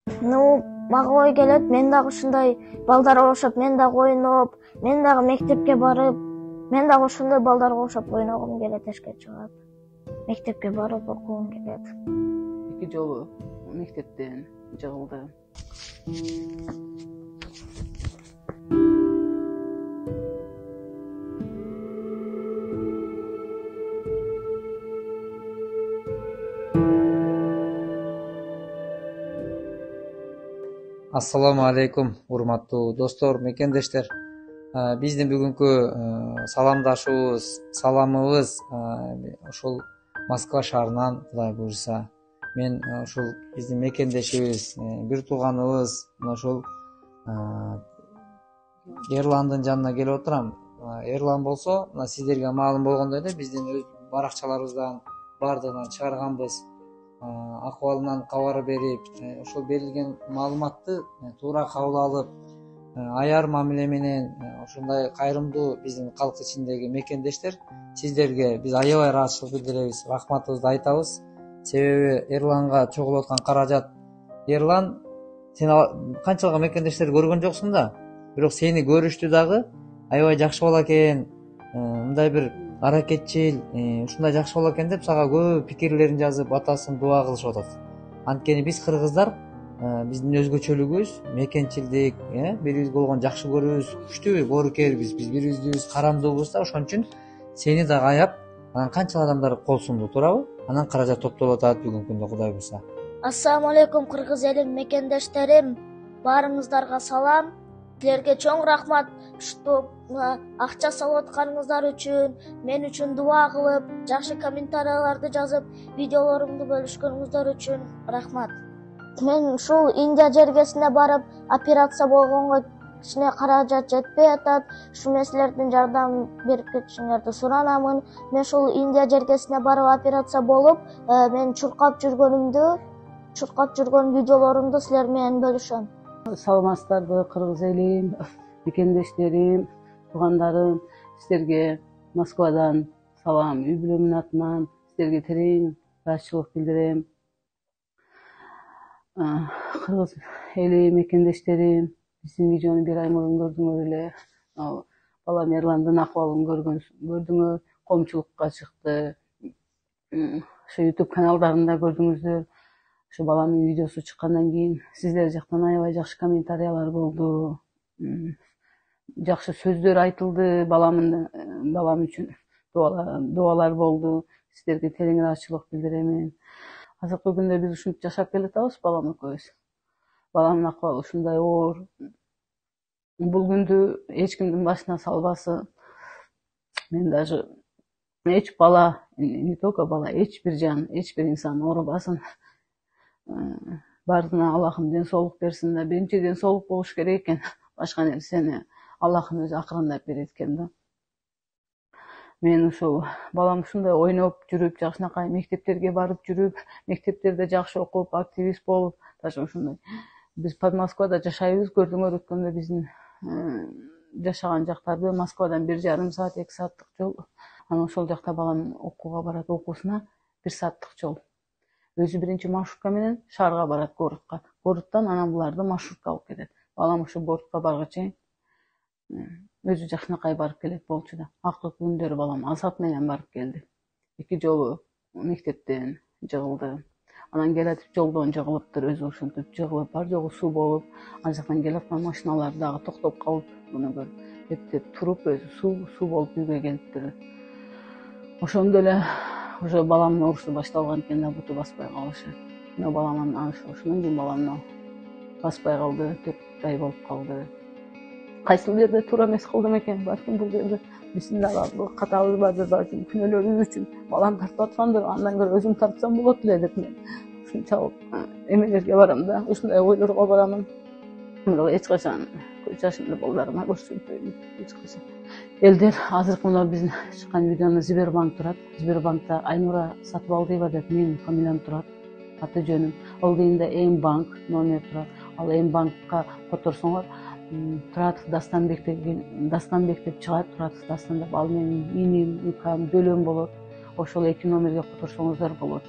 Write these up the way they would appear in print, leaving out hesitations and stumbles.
Ну, мага ой келет, мен дагы ушундай балдарга окшоп, мен дагы ойноп, мен дагы мектепке барып, мен дагы ошондой балдарга окшоп ойногум келет, эшикке чыгып. Мектепке барып окугум келет. 2 жолу мектептен жыгылды. Ассаламу алейкум, урматтуу достор, мекендештер. Биздин бүгүнкү саламыбыз ушул Москва шаарынан, Кудай буюрса. Мен ушул биздин мекендешибиз, бир тууганыбыз, ушул Эрландын жанына келип отурам. Эрлан болсо, сиздерге маалым болгондой эле биздин өз баракчаларыбыздан бардыгынан чыгарганбыз. Акыбалынан кабар берип, ошол берилген маалыматты туура кабыл алып, аяр мамиле менен ушундай кайрымдуу биздин калк ичиндеги мекендештер, сиздерге биз аябай ыраазычылык билдиребиз, рахматыбызды айтабыз. Себеби Эрланга чогулуп аткан каражат. Эрлан, сен канчалык мекендештер көргөн жоксуң да, бирок сени көрүштү дагы, аябай жакшы бала экен, мындай бир аракетчил, ушундай жакшы бала экен деп сага көп пикирлерин жазып, атасын дуа кылышып атат. Анткени биз кыргыздар, биздин өзгөчөлүгүбүз мекенчилдик, бири-бирибизге болгон жакшы көрүүбүз күчтүүбүз, боорукербиз, биз бири-бирибизди карамдуубуз да, ошон үчүн сени дагы аяп, анан канчалык адамдар кол сунду, туурабы? Анан каражат топтолуп атат бүгүнкү күндө, Кудай буйрса. Ассаламу алейкум, кыргыз элим, мекендештерим, баарыңыздарга салам. Силерге чоң рахмат, ушул акча салып атканыңыздар үчүн, мен үчүн дуа кылып, жакшы комментарийлерди жазып, видеолорумду бөлүшкөнүңүздөр үчүн рахмат. Мен ушул Индия жергесине барып, операция болгонго кичине каражат жетпей атат. Ушу мен силердин жардам берип кетишиңерди суранамын. Мен ушул Индия жергесине барып операция болуп, мен чуркап жүргөн видеолорумду силер менен бөлүшөм. Саламатсыздарбы, кыргыз элим, мекендештерим, туугандарым, сиздерге Москвадан салам, үй бүлөмдүн атынан сиздерге терең ыраазычылык билдирем. Кыргыз эли, мекендештерим, биздин видеону бир ай мурун көрдүңөр эле. Балам Эрландын акыбалын көрдүңөр, коомчулукка чыкты. Ошо YouTube каналдарында көрдүңүздөр. Ошо баламдын видеосу чыккандан кийин сиздер жактан аябай жакшы комментариялар болду. Жакшы сөздөр айтылды, балам үчүн дуалар болду. Сиздерге терең ыраазычылык билдирем. Азыркы күндө биз ушинтип жашап келатабыз, балам экөөбүз. Баламдын акыбалы ушундай оор. Бул күндү эч кимдин башына салбасын. Мен даже эч бала, не только бала, эч бир жан, эч бир инсан оорубасын. Бардына Аллахым ден соолук берсин да, биринчи ден соолук болуш керек экен. Башка нерсени Аллахым өзү акырындап берет экен да. Мен ушул балам ушундай ойноп жүрүп, жакшынакай мектептерге барып жүрүп, мектептерде жакшы окуп, активист болуп, даже ушундай. Биз Подмосквада жашайбыз, көрдүңөр өткөндө биздин жашаган жактарды Москвадан 1,5 саат, 2 сааттык жол. Анан ошол жакта балам окууга барат, окуусуна 1 сааттык жол. Өзү биринчи маршрутка менен шаарга барат, городко. Городтон анан буларды маршрутка алып кетет. Балам ушу городко баргыча өзү жакшынакай барып келет болчу да. Акыркы күндөрү балам Азат менен барып келди. 2 жолу мектептен жыгылды. Анан келатып жолдон жыгылыптыр, өзү ушинтип жыгылып, бар жогу суу болуп, ан жактан келаткан машиналар дагы токтоп калып, муну көрүп, эптеп туруп, өзү суу болуп үйгө келиптир. Ошондо эле уже баламдын оорусу башталган экен да, буту баспай калышы. Но балам ошондон кийин баламны баспай калды, 4 ай болуп калды. Кайсыл жерде туура эмес кылдым экен, балким бул жерде биздин дагы катабыз бардыр, балким күнөөлөрүбүз үчүн балам тартып аткандыр, андан көрө өзүм тартсам болот эле деп мен ушунчалык эмелерге барам да, ушундай ойлорго барамын. Бирок эч качан көз жашымды балдарыма көрсөтпөйм, эч качан. Элдер, азыркы мына биздин чыккан видеону Сбербанк турат. Сбербанкта Айнура Сатыбалдиева деп менин фамилиям турат, аты жөнүм. Ал кийинде М-банк номер турат. Ал М-банкка которсоңор Турат Дастанбек деп чыгат. Турат Дастан деп ал менин иним, укам, бөлөм болот. Ошол 2 номерге которсоңуздар болот.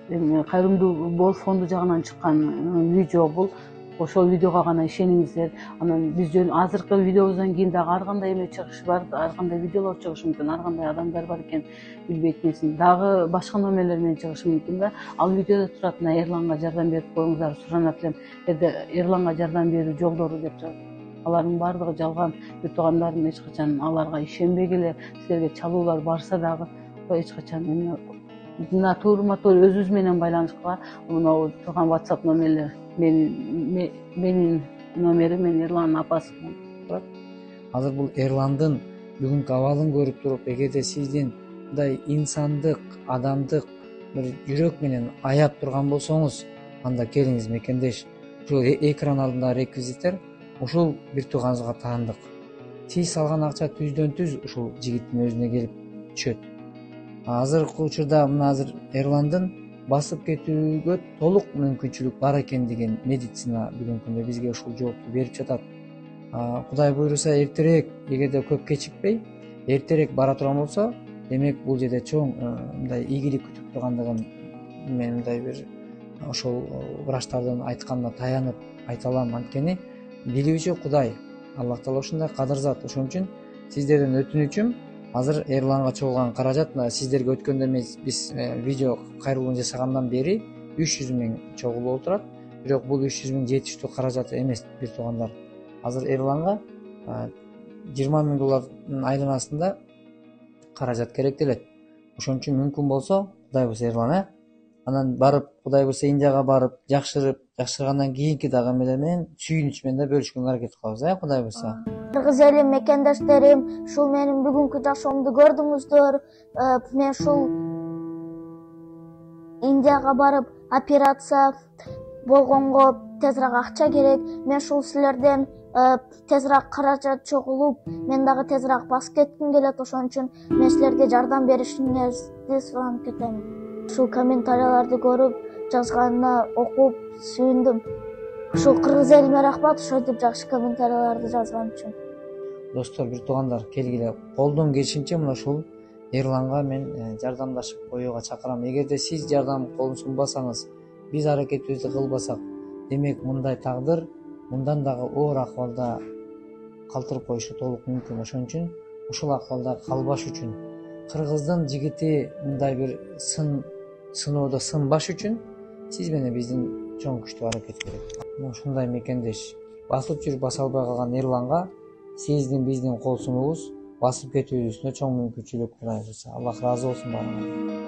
Кайрымдуу Болуш фонду жагынан чыккан видео бул. Ошол видеого гана ишениңиздер. Анан биз азыркы видеобуздан кийин дагы ар кандай эме чыгышы бар, ар кандай видеолор чыгышы мүмкүн, ар кандай адамдар бар экен билбейт эмесин. Дагы башка номерлер менен чыгышы мүмкүн да. Ал видеодо турат, мына Эрланга жардам берип коюңуздар, суранат элем. Эрланга жардам берүү жолдору деп жатат. Алардын баардыгы жалган. Бир туугандарым эч качан аларга ишенбегиле. Силерге чалуулар барса дагы эч качан мына туурума туура өзүбүз менен байланышкыла мына турган WhatsApp номерлер менин номерим, мен Эрландын апасы. Азыр бул Эрландын бүгүнкү абалын көрүп туруп, эгерде сиздин мындай инсандык, адамдык бир жүрөк менен аяп турган болсоңуз, анда келиңиз мекендеш. Ушул экран алдындагы реквизиттер ушул бир тууганыңызга таандык. Сиз салган акча түздөн түз ушул жигиттин өзүнө келип түшөт. Азыркы учурда мына азыр Эрландын басып кетүүгө толук мүмкүнчүлүк бар экендигин медицина бүгүнкү күндө бизге ушул жоопту берип жатат. Кудай буйруса эртерээк, эгерде көп кечикпей, эртерээк бара турган болсо, демек бул жерде чоң мындай ийгилик күтүп тургандыгын мен мындай бир ошол врачтардын айтканына таянып айта алам. Анткени билүүчү Кудай, Аллах Таала ушундай кадырзат. Ошон үчүн сиздерден өтүнүчүм, азыр Эрланга чогулган каражат сиздерге өткөндө биз видео кайрылууну жасагандан бери 300 000 чогулуп отурат. Бирок бул 300 000 жетиштүү каражат эмес, бир туугандар. Азыр Эрланга $20,000 айланасында каражат керектелет. Ошон үчүн мүмкүн болсо, Кудай буйруса Эрлан, анан барып, Кудай буйруса Индияга барып, жакшыргандан кийинки дагы эмелер менен сүйүнүч менен да бөлүшкөнгө аракет кылабыз, Кудай буйруса. Кыргыз эли мекендештерим, ушул менин бүгүнкү жашоомду көрдүңүздөр. Мен ушул Индияга барып операция болгонго тезирээк акча керек. Мен ушул силерден тезирээк каражат чогулуп, мен дагы тезирээк басып кетким келет. Ошон үчүн мен силерге жардам беришиңерди суранып кетем. Ушул комментарийлерди көрүп, жазганына окуп сүйүндүм. Ушул кыргыз элиме рахмат, ошентип жакшы комментарийлерди жазган үчүн. Достор, бир туугандар, келгиле колдон келишинче мына ушул Эрланга мен жардамдашып коюуга чакырам. Эгерде сиз жардам колун сунбасаңыз, биз аракетибизди кылбасак, демек мындай тагдыр мындан дагы оор акыбалда калтырып коюшу толук мүмкүн. Ошон үчүн ушул акыбалда калбаш үчүн, кыргыздын жигити мындай бир сыноодо сынбаш үчүн сиз менен биздин чоң күчтүү аракет керек. Ушундай мекендеш басып жүрүп баса албай калган Эрланга сиздин биздин кол сунуубуз басып кетүүбүзүнө чоң мүмкүнчүлүк кылабыз. Аллах ыраазы болсун баарыңарга.